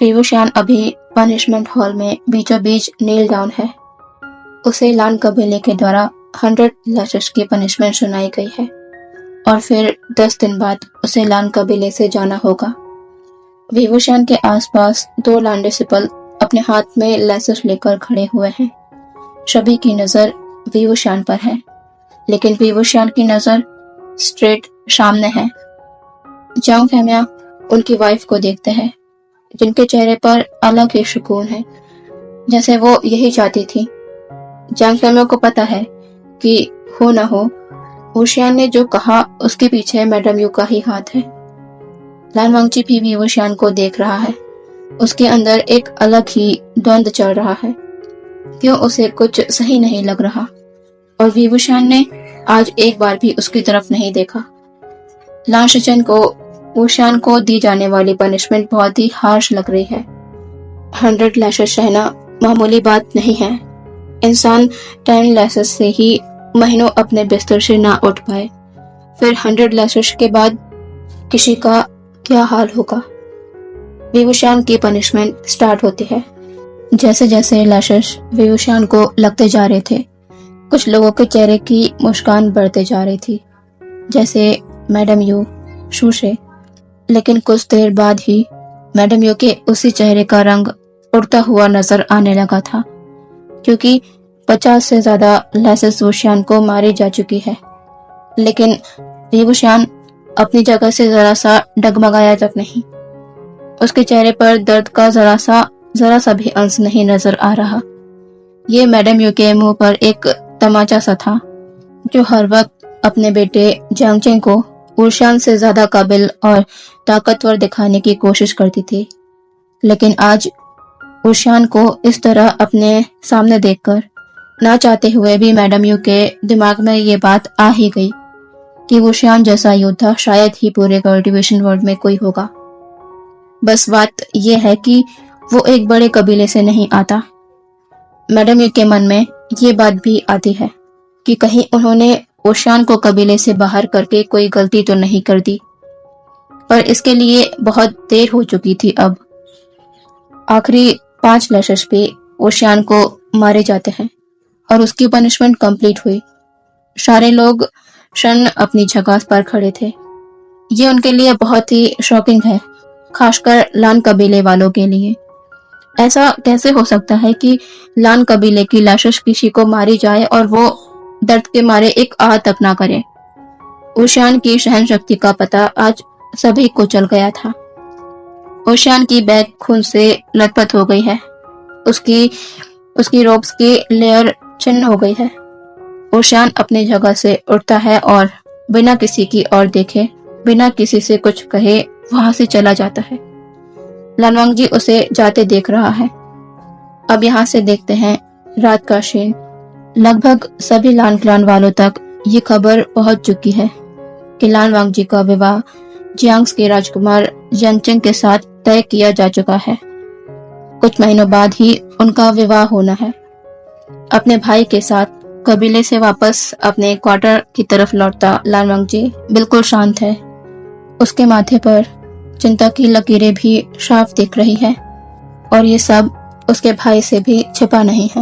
विभूषण अभी punishment hall में बीचों बीच नील डाउन है। उसे लान कबीले के द्वारा 100 लैशेस की पनिशमेंट सुनाई गई है और फिर 10 दिन बाद उसे लान कबीले से जाना होगा। विभूषण के आसपास 2 लान डिसिपल अपने हाथ में लैशेस लेकर खड़े हुए हैं। सभी की नजर विभूषण पर है, लेकिन विभूषण की नजर स्ट्रेट सामने है। जांग फैमिया उनकी वाइफ को देखते हैं, जिनके चेहरे पर अलग ही सुकून है, जैसे वो यही चाहती थी। जांग फैमिया को पता है कि हो न हो वुशियान ने जो कहा उसके पीछे मैडम यू का ही हाथ है। लान वांगची भी विभूषण को देख रहा है। उसके अंदर एक अलग ही द्वंद चल रहा है। क्यों उसे कुछ सही नहीं लग रहा, और विभूषण ने आज एक बार भी उसकी तरफ नहीं देखा। लान शिचन को वुशियान को दी जाने वाली पनिशमेंट बहुत ही हार्श लग रही है। 100 लैशेस सहना मामूली बात नहीं है। इंसान 10 लैशेस से ही महीनों अपने बिस्तर से ना उठ पाए, फिर 100 लैशेस के बाद किसी का क्या हाल होगा। विभूषण की पनिशमेंट स्टार्ट होती है। जैसे जैसे लैशेस विभूषण को लगते जा रहे थे, कुछ लोगों के चेहरे की मुस्कान बढ़ते जा रही थी, जैसे मैडम यू, शूशे। लेकिन कुछ देर बाद ही मैडम यू के उसी चेहरे का रंग उड़ता हुआ नजर आने लगा था, क्योंकि 50 से ज्यादा लैशेस विभूषण को मारी जा चुकी है। लेकिन विभूषण अपनी जगह से जरा सा डगमगाया तक नहीं। उसके चेहरे पर दर्द का जरा सा भी अंश नहीं नजर आ रहा। ये मैडम यू के मुंह पर एक तमाचा सा था, जो हर वक्त अपने बेटे जांगचेन को विभूषण से ज्यादा काबिल और ताकतवर दिखाने की कोशिश करती थी। लेकिन आज विभूषण को इस तरह अपने सामने देखकर ना चाहते हुए भी मैडम यू के दिमाग में ये बात आ ही गई कि विभूषण जैसा योद्धा शायद ही पूरे कल्टीवेशन वर्ल्ड में कोई होगा। बस बात यह है कि वो एक बड़े कबीले से नहीं आता। मैडम यू के मन में ये बात भी आती है कि कहीं उन्होंने विभूषण को कबीले से बाहर करके कोई गलती तो नहीं कर दी, पर इसके लिए बहुत देर हो चुकी थी। अब आखिरी 5 लैशेस पे विभूषण को मारे जाते हैं और उसकी पनिशमेंट कंप्लीट हुई। सारे लोग क्षण अपनी जगह पर खड़े थे। ये उनके लिए बहुत ही शॉकिंग है, खासकर लान कबीले वालों के लिए। ऐसा कैसे हो सकता है कि लान कबीले की लैशेस किसी को मारी जाए और वो दर्द के मारे एक आह तक ना करे। विभूषण की सहन शक्ति का पता आज सभी को चल गया था। विभूषण की बैग खून से लथपथ हो गई है। उसकी रोब्स की लेयर छिन्न हो गई है। विभूषण अपनी जगह से उठता है और बिना किसी की ओर देखे, बिना किसी से कुछ कहे वहां से चला जाता है। लान वांगजी उसे जाते देख रहा है। अब यहाँ से देखते हैं रात का सीन। लगभग सभी लान क्लान वालों तक ये खबर पहुंच चुकी है कि लान वांगजी का विवाह जियांग्स के राजकुमार जियांगचेन के साथ तय किया जा चुका है। कुछ महीनों बाद ही उनका विवाह होना है। अपने भाई के साथ कबीले से वापस अपने क्वार्टर की तरफ लौटता लान वांगजी बिल्कुल शांत है। उसके माथे पर चिंता की लकीरें भी साफ दिख रही है, और ये सब उसके भाई से भी छिपा नहीं है।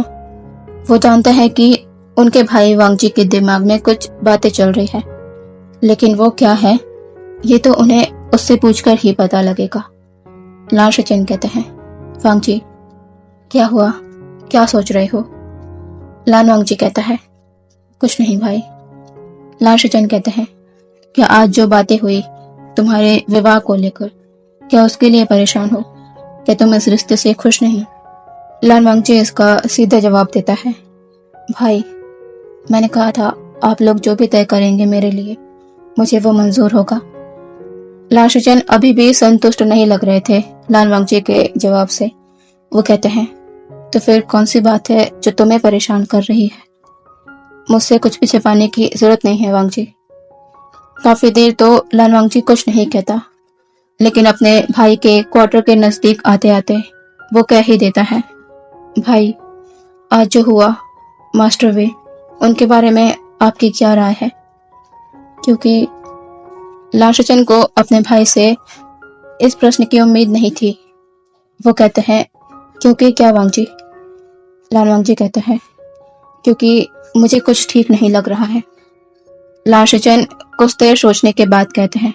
वो जानता है कि उनके भाई वांगजी के दिमाग में कुछ बातें चल रही है, लेकिन वो क्या है ये तो उन्हें उससे पूछकर ही पता लगेगा। लान शिचन कहते हैं, वांगजी क्या हुआ, क्या सोच रहे हो? लान वांगजी कहता है, कुछ नहीं भाई। लान शिचन कहते हैं, क्या आज जो बातें हुई तुम्हारे विवाह को लेकर, क्या उसके लिए परेशान हो? क्या तुम इस रिश्ते से खुश नहीं? लान वांगजी इसका सीधा जवाब देता है, भाई मैंने कहा था आप लोग जो भी तय करेंगे मेरे लिए, मुझे वो मंजूर होगा। लान शिचन अभी भी संतुष्ट नहीं लग रहे थे लान वांगजी के जवाब से। वो कहते हैं, तो फिर कौन सी बात है जो तुम्हें परेशान कर रही है? मुझसे कुछ भी छिपाने की जरूरत नहीं है वांगजी। काफी देर तो लान वांगजी कुछ नहीं कहता, लेकिन अपने भाई के क्वार्टर के नजदीक आते आते वो कह ही देता है, भाई आज जो हुआ मास्टर वे, उनके बारे में आपकी क्या राय है? क्योंकि लान शिचन को अपने भाई से इस प्रश्न की उम्मीद नहीं थी। वो कहते हैं, क्योंकि क्या वांगजी? लान वांगजी कहते हैं, क्योंकि मुझे कुछ ठीक नहीं लग रहा है। लान शिचन कुछ देर सोचने के बाद कहते हैं,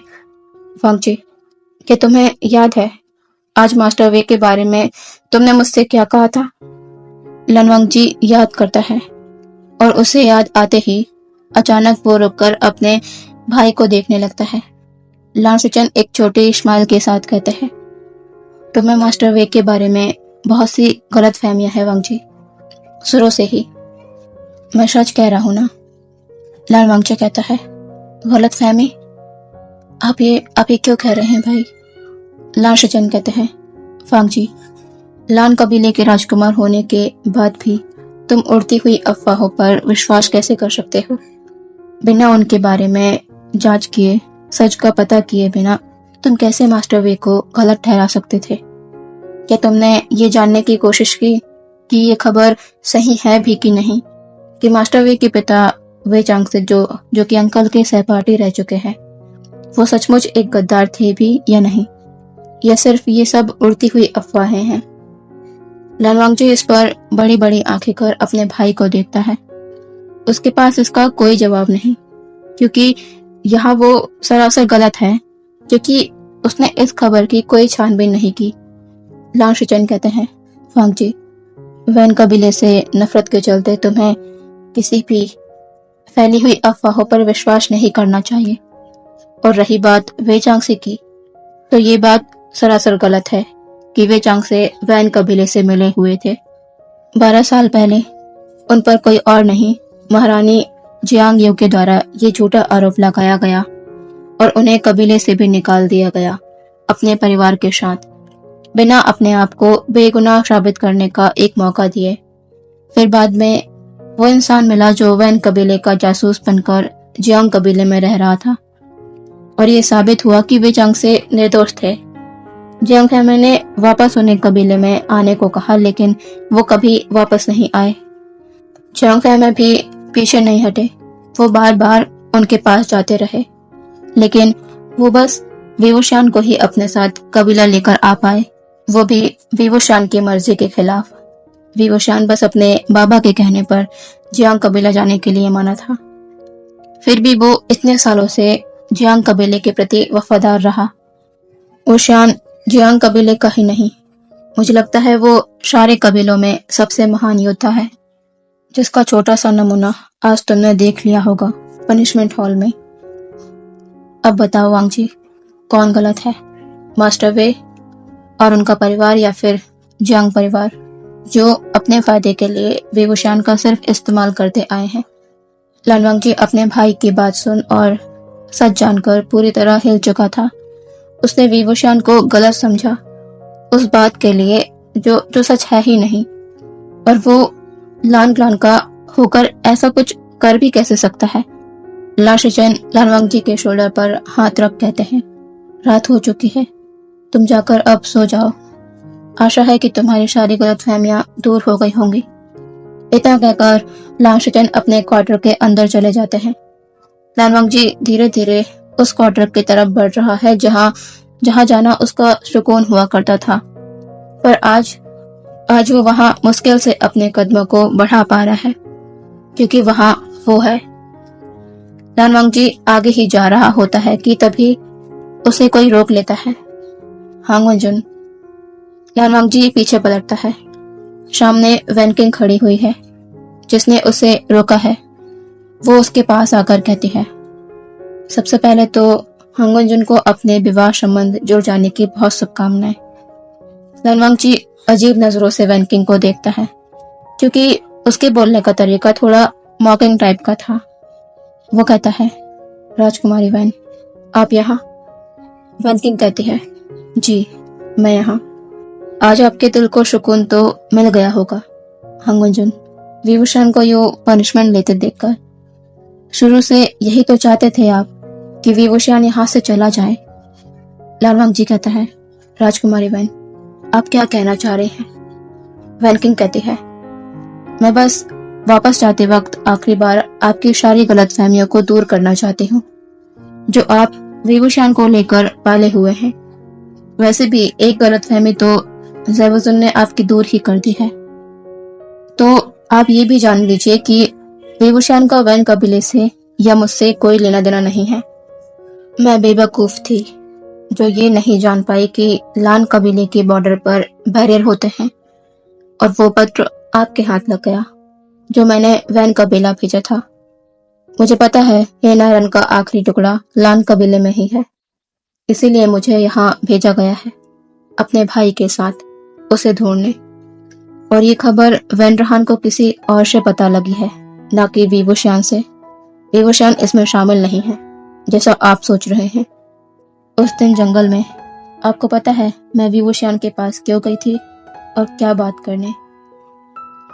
वांगजी, क्या तुम्हें याद है आज मास्टर वे के बारे में तुमने मुझसे क्या कहा था? लान वांगजी याद करता है और उसे याद आते ही अचानक वो रुककर अपने भाई को देखने लगता है। लान शिचन एक छोटी स्माइल के साथ कहते हैं, तुम्हें मास्टर वे के बारे में बहुत सी गलत फहमियां हैं वांगजी, शुरू से ही। मैं सच कह रहा हूं ना? लान वांगजी कहता है, गलत फहमी? आप ये क्यों कह रहे हैं भाई? लान शिचन कहते हैं, वांगजी, लान कबीले के राजकुमार होने के बाद भी तुम उड़ती हुई अफवाहों पर विश्वास कैसे कर सकते हो? बिना उनके बारे में जांच किए, सच का पता किए बिना तुम कैसे मास्टर वे को गलत ठहरा सकते थे? क्या तुमने ये जानने की कोशिश की कि ये खबर सही है भी कि नहीं, कि मास्टर वे के पिता वे चांगसे जो कि अंकल के सहपाठी रह चुके हैं, वो सचमुच एक गद्दार थे भी या नहीं, या सिर्फ ये सब उड़ती हुई अफवाहें हैं? लान वांगजी इस पर बड़ी बड़ी आंखें कर अपने भाई को देखता है। उसके पास इसका कोई जवाब नहीं, क्योंकि यहाँ वो सरासर गलत है, क्योंकि उसने इस खबर की कोई छानबीन नहीं की। लान शिचन कहते हैं, वांगजी, वैन कबीले से नफरत के चलते तुम्हें किसी भी फैली हुई अफवाहों पर विश्वास नहीं करना चाहिए। और रही बात वे चांगसे की, तो ये बात सरासर गलत है कि वे चांगसे वैन कबीले से मिले हुए थे। 12 साल पहले उन पर कोई और नहीं, महारानी जियांग यू के द्वारा ये झूठा आरोप लगाया गया और उन्हें कबीले से भी निकाल दिया गया, अपने परिवार के साथ, बिना अपने आप को बेगुनाह साबित करने का एक मौका दिए। फिर बाद में वो इंसान मिला जो वैन कबीले का जासूस बनकर जियांग कबीले में रह रहा था, और ये साबित हुआ कि वे जंग से निर्दोष थे। जियांग फैमिली ने वापस उन्हें कबीले में आने को कहा, लेकिन वो कभी वापस नहीं आए। जियांग फैमिली भी पीछे नहीं हटे, वो बार बार उनके पास जाते रहे, लेकिन वो बस विवुशान को ही अपने साथ कबीला लेकर आ पाए, वो भी विवुशान की मर्जी के खिलाफ। विवुशान बस अपने बाबा के कहने पर जियांग कबीला जाने के लिए माना था। फिर भी वो इतने सालों से जियांग कबीले के प्रति वफादार रहा। वुशान जियांग कबीले का ही नहीं, मुझे लगता है वो सारे कबीलों में सबसे महान योद्धा है, जिसका छोटा सा नमूना आज तुमने देख लिया होगा पनिशमेंट हॉल में। अब बताओ वांगजी, कौन गलत है, मास्टर वे और उनका परिवार, या फिर जियांग परिवार, जो अपने फायदे के लिए विवुशान का सिर्फ इस्तेमाल करते आए हैं? लान वांगजी अपने भाई की बात सुन और सच जानकर पूरी तरह हिल चुका था। उसने विवुशान को गलत समझा उस बात के लिए जो सच है ही नहीं, और वो लान क्लान का होकर ऐसा कुछ कर भी कैसे सकता है? ला शिचन लान वांगजी के शोल्डर पर हाथ रख कहते हैं, रात हो चुकी है, तुम जाकर अब सो जाओ। आशा है कि तुम्हारी सारी गलतफहमियां दूर हो गई होंगी। इतना कहकर लान शिचन अपने क्वार्टर के अंदर चले जाते हैं। लान वांगजी धीरे धीरे उस क्वार्टर की तरफ बढ़ रहा है जहां जाना उसका सुकून हुआ करता था, पर आज वो वहां मुश्किल से अपने कदमों को बढ़ा पा रहा है, क्योंकि वहां वो है। लान वांगजी आगे ही जा रहा होता है कि तभी उसे कोई रोक लेता है। हांग वंजुन। लान वांगजी पीछे पलटता है। सामने वैन किंग खड़ी हुई है, जिसने उसे रोका है। वो उसके पास आकर कहती है, सबसे पहले तो हांग वंजुन को अपने विवाह संबंध जुड़ जाने की बहुत शुभकामनाएं। लान वांगजी अजीब नजरों से वैन किंग को देखता है, क्योंकि उसके बोलने का तरीका थोड़ा मॉकिंग टाइप का था। वो कहता है, राजकुमारी वैन, आप यहाँ? वैन किंग कहती है, जी मैं यहाँ। आज आपके दिल को सुकून तो मिल गया होगा हांग वंजुन, विवुशान को यो पनिशमेंट लेते देखकर। शुरू से यही तो चाहते थे आप कि विवुशान यहाँ से चला जाए। लान वांगजी कहता है, राजकुमारी वैन, आप क्या कहना चाह रहे हैं? वैन किंग कहती है, मैं बस वापस जाते वक्त आखिरी बार आपकी सारी गलतफहमियों को दूर करना चाहती हूँ, जो आप विवुशान को लेकर पाले हुए हैं। वैसे भी एक गलतफहमी तो ज़ैवुज़ुन ने आपकी दूर ही कर दी है। तो आप ये भी जान लीजिए कि वेवूशियान का वैन कबीले से या मुझसे कोई लेना देना नहीं है। मैं बेवकूफ़ थी जो ये नहीं जान पाई कि लान कबीले के बॉर्डर पर बैरियर होते हैं, और वो पत्र आपके हाथ लग गया जो मैंने वैन कबीला भेजा था। मुझे पता है ये नायरन का आखिरी टुकड़ा लान कबीले में ही है, इसीलिए मुझे यहाँ भेजा गया है अपने भाई के साथ उसे ढूंढने। और ये खबर वेनरहान को किसी और से पता लगी है, ना कि वीवूशियान से। वीवूशियान इसमें शामिल नहीं है जैसा आप सोच रहे हैं। उस दिन जंगल में आपको पता है मैं वीवूशियान के पास क्यों गई थी और क्या बात करने।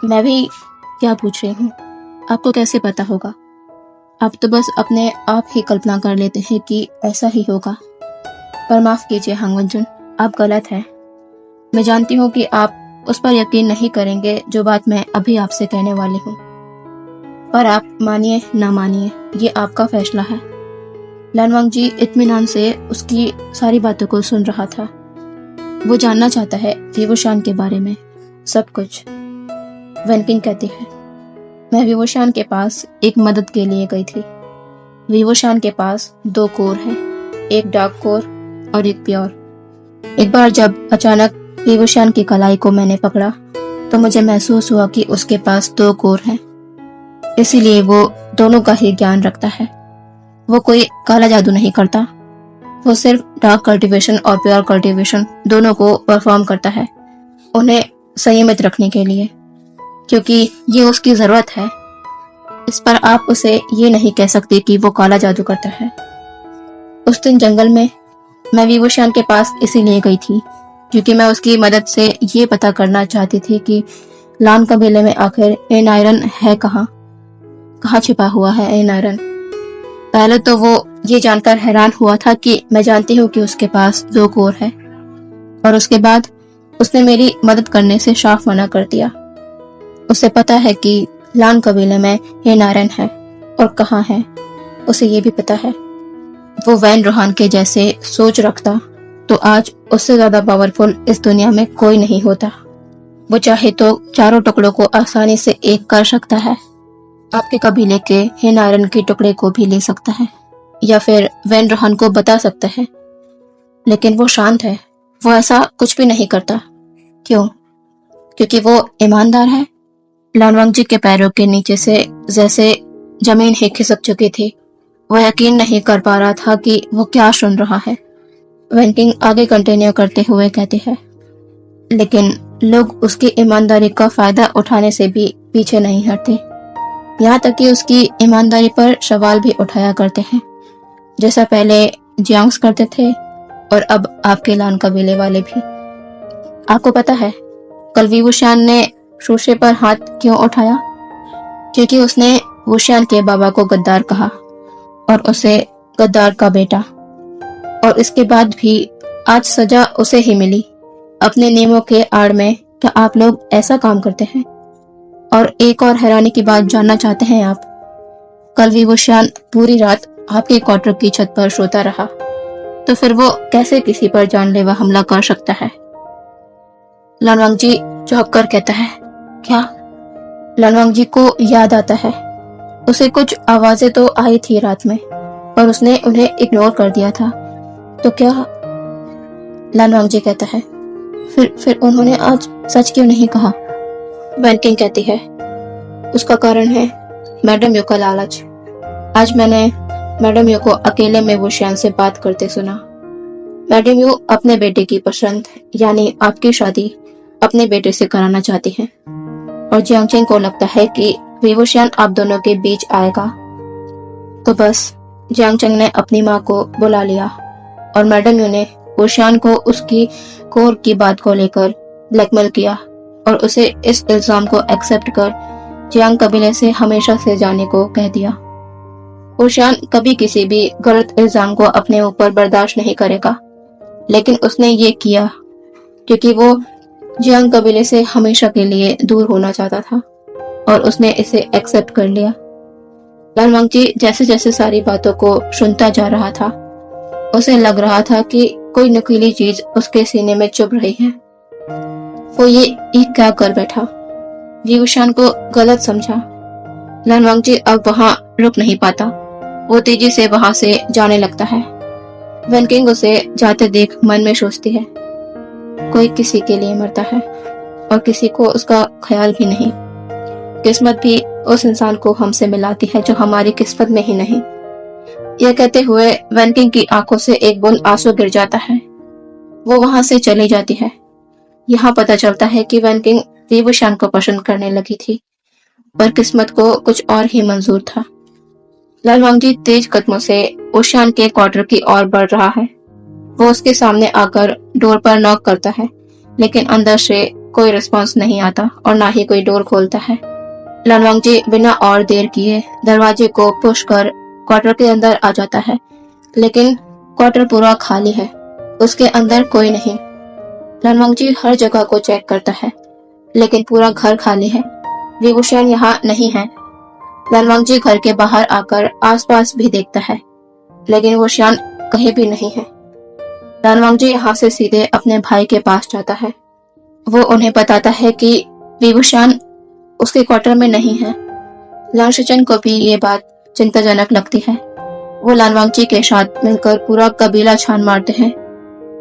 मैं भी क्या पूछ रही हूँ, आपको कैसे पता होगा? आप तो बस अपने आप ही कल्पना कर लेते हैं कि ऐसा ही होगा। पर माफ कीजिए हांगवनजुन, आप गलत हैं। मैं जानती हूँ कि आप उस पर यकीन नहीं करेंगे जो बात मैं अभी आपसे कहने वाली हूँ, पर आप मानिए ना मानिए ये आपका फैसला है। लानवांग जी इत्मीनान से उसकी सारी बातों को सुन रहा था। वो जानना चाहता है वीवूशियान के बारे में सब कुछ। वेनकिंग कहती है, मैं वीवूशियान के पास एक मदद के लिए गई थी। वीवूशियान के पास 2 कोर हैं, एक डार्क कोर और एक प्योर। एक बार जब अचानक वीवूशियान की कलाई को मैंने पकड़ा तो मुझे महसूस हुआ कि उसके पास 2 कोर हैं, इसीलिए वो दोनों का ही ज्ञान रखता है। वो कोई काला जादू नहीं करता, वो सिर्फ डार्क कल्टीवेशन और प्योर कल्टीवेशन दोनों को परफॉर्म करता है, उन्हें संयमित रखने के लिए, क्योंकि ये उसकी जरूरत है। इस पर आप उसे ये नहीं कह सकते कि वो काला जादू करता है। उस दिन जंगल में मैं वीवूशियान के पास इसीलिए गई थी क्योंकि मैं उसकी मदद से ये पता करना चाहती थी कि लान कबीले में आखिर ए नायरन है कहाँ छिपा हुआ है ए नायरन। पहले तो वो ये जानकर हैरान हुआ था कि मैं जानती हूँ कि उसके पास 2 कोर है, और उसके बाद उसने मेरी मदद करने से साफ मना कर दिया। उसे पता है कि लान कबीले में ए नायरन है और कहाँ है, उसे ये भी पता है। वो वेनरहान के जैसे सोच रखता तो आज उससे ज्यादा पावरफुल इस दुनिया में कोई नहीं होता। वो चाहे तो चारों टुकड़ों को आसानी से एक कर सकता है, आपके कबीले के हे नायरन के टुकड़े को भी ले सकता है, या फिर वेनरहान को बता सकता है। लेकिन वो शांत है, वो ऐसा कुछ भी नहीं करता। क्यों? क्योंकि वो ईमानदार है। लानवांग जी के पैरों के नीचे से जैसे जमीन ही खिसक चुकी थी। वो यकीन नहीं कर पा रहा था कि वो क्या सुन रहा है। वेनकिंग आगे कंटिन्यू करते हुए कहते हैं, लेकिन लोग उसकी ईमानदारी का फायदा उठाने से भी पीछे नहीं हटते, यहाँ तक कि उसकी ईमानदारी पर सवाल भी उठाया करते हैं, जैसा पहले जियांग्स करते थे और अब आपके लान कबीले वाले भी। आपको पता है कल वीवूशियान ने शूशे पर हाथ क्यों उठाया? क्योंकि उसने वूशियान के बाबा को गद्दार कहा और उसे गद्दार का बेटा, और इसके बाद भी आज सजा उसे ही मिली अपने नियमों के आड़ में। क्या आप लोग ऐसा काम करते हैं? और एक और हैरानी की बात जानना चाहते हैं आप? कल वीवूशियान पूरी रात आपके क्वार्टर की छत पर सोता रहा, तो फिर वो कैसे किसी पर जानलेवा हमला कर सकता है? लानवांग जी चौंक कर कहता है, क्या? लानवांग जी को याद आता है उसे कुछ आवाजें तो आई थी रात में, पर उसने उन्हें इग्नोर कर दिया था। तो क्या? लानवांग जी कहता है, फिर उन्होंने आज सच क्यों नहीं कहा? वेनकिंग कहती है, उसका कारण है मैडम यू का लालच। आज मैंने मैडम यू को अकेले में वूशियान से बात करते सुना। मैडम यू अपने बेटे की पसंद यानी आपकी शादी अपने बेटे से कराना चाहती हैं, और जियांगचेंग को लगता है कि वीवूशियान आप दोनों के बीच आएगा। तो बस जियांगचेंग ने अपनी माँ को बुला लिया और मैडम यू ने वूशियान को उसकी कोर की बात को लेकर ब्लैकमेल किया और उसे इस इल्जाम को एक्सेप्ट कर जियांग कबीले से हमेशा से जाने को कह दिया। वूशियान कभी किसी भी गलत इल्जाम को अपने ऊपर बर्दाश्त नहीं करेगा, लेकिन उसने ये किया क्योंकि वो जियांग कबीले से हमेशा के लिए दूर होना चाहता था, और उसने इसे एक्सेप्ट कर लिया। लानवांग जी जैसे जैसे सारी बातों को सुनता जा रहा था, उसे लग रहा था कि कोई नुकीली चीज उसके सीने में चुभ रही है। वो ये क्या कर बैठा। विभूषण को गलत समझा। लान वांगजी अब वहां रुक नहीं पाता। वो तेजी से वहां से जाने लगता है। वन किंग उसे जाते देख मन में सोचती है, कोई किसी के लिए मरता है और किसी को उसका ख्याल भी नहीं। किस्मत भी उस इंसान को हमसे मिलाती है जो हमारी किस्मत में ही नहीं। यह कहते हुए वन किंग की आंखों से एक बूंद आंसू गिर जाता है। वो वहां से चली जाती है। यहाँ पता चलता है कि वन किंग विभूषण को पसंद करने लगी थी, पर किस्मत को कुछ और ही मंजूर था। लाल वांगजी तेज कदमों से ओशान के क्वार्टर की ओर बढ़ रहा है। वो उसके सामने आकर डोर पर नॉक करता है, लेकिन अंदर से कोई रिस्पांस नहीं आता और ना ही कोई डोर खोलता है। लाल वांगजी बिना और देर किए दरवाजे को पुश कर क्वार्टर के अंदर आ जाता है, लेकिन क्वार्टर पूरा खाली है। उसके अंदर कोई नहीं। लाल वांगजी हर जगह को चेक करता है, लेकिन पूरा घर खाली है। विभूषण यहाँ नहीं है। लाल वांगजी घर के बाहर आकर आसपास भी देखता है, लेकिन वो श्यान कहीं भी नहीं है। लाल वांगजी यहाँ से सीधे अपने भाई के पास जाता है। वो उन्हें बताता है कि विभूषण उसके क्वार्टर में नहीं है। लान शिचन को भी ये बात चिंताजनक लगती है। वो लान वांगजी के साथ मिलकर पूरा कबीला छान मारते हैं,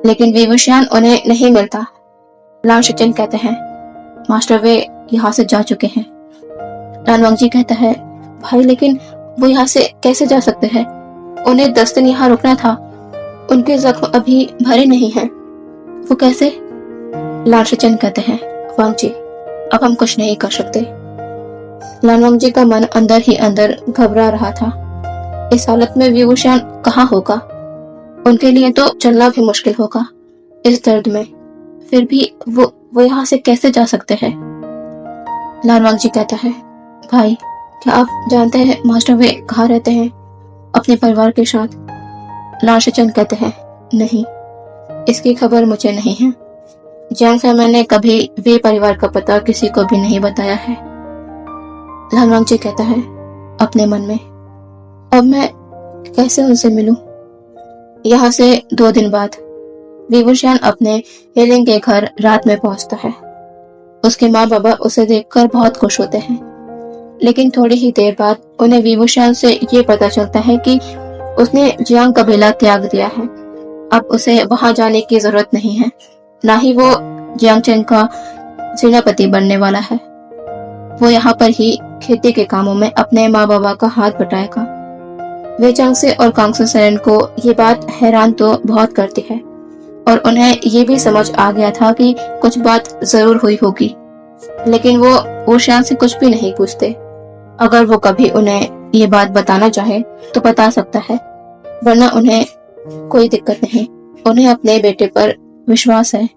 लेकिन विभूषण उन्हें नहीं मिलता। लान शिचन कहते हैं, मास्टर वे यहाँ से जा चुके हैं। लान वांगजी कहता है, भाई लेकिन वो यहाँ से कैसे जा सकते हैं? उन्हें 10 दिन यहाँ रुकना था। उनके जख्म अभी भरे नहीं हैं। वो कैसे? लान शिचन कहते हैं, वांगजी अब हम कुछ नहीं कर सकते। लान वांगजी का मन अंदर ही अंदर घबरा रहा था। इस हालत में विभूषण कहाँ होगा? उनके लिए तो चलना भी मुश्किल होगा इस दर्द में। फिर भी वो यहाँ से कैसे जा सकते हैं? लान वांगजी कहता है, भाई क्या आप जानते हैं मास्टर वे कहाँ रहते हैं? अपने परिवार के साथ। लान शिचन कहते हैं, नहीं, इसकी खबर मुझे नहीं है। जैन से मैंने कभी वे परिवार का पता किसी को भी नहीं बताया है। लान वांगजी कहता है अपने मन में, अब मैं कैसे उनसे मिलूं? यहाँ से 2 दिन बाद विभूषण अपने हेलिंग के घर रात में पहुंचता है। उसके माँ बाबा उसे देखकर बहुत खुश होते हैं, लेकिन थोड़ी ही देर बाद उन्हें विभूषण से ये पता चलता है कि उसने जियांग कबीला त्याग दिया है। अब उसे वहां जाने की जरूरत नहीं है, ना ही वो जियांगचेन का सेनापति बनने वाला है। वो यहाँ पर ही खेती के कामों में अपने माँ बाबा का हाथ बटाएगा। वे चांगसे और कांगसू सेन को ये बात हैरान तो बहुत करती है, और उन्हें ये भी समझ आ गया था कि कुछ बात जरूर हुई होगी, लेकिन वो ओशान से कुछ भी नहीं पूछते। अगर वो कभी उन्हें ये बात बताना चाहे तो बता सकता है, वरना उन्हें कोई दिक्कत नहीं। उन्हें अपने बेटे पर विश्वास है।